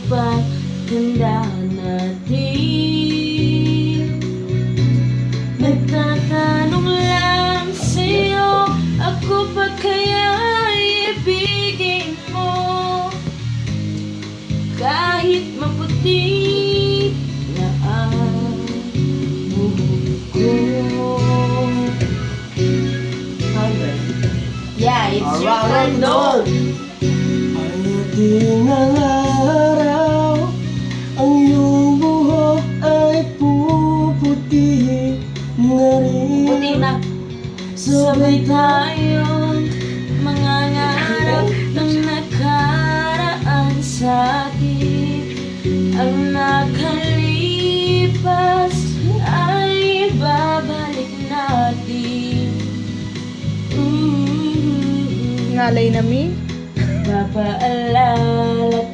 pagtanda natin. Nagtatanong lang sa'yo, ako pa kaya ibigin mo? Kahit maputi na ang buhok ko. Yeah, it's your turn, no? Pagdating ng araw, ang iyong buhok ay puputi na rin. Puti na. Sabay tayong mga ngarap ng nakaraan sa atin. Ang nakalipas ay babalik natin. Ngalay na mi. Papaalala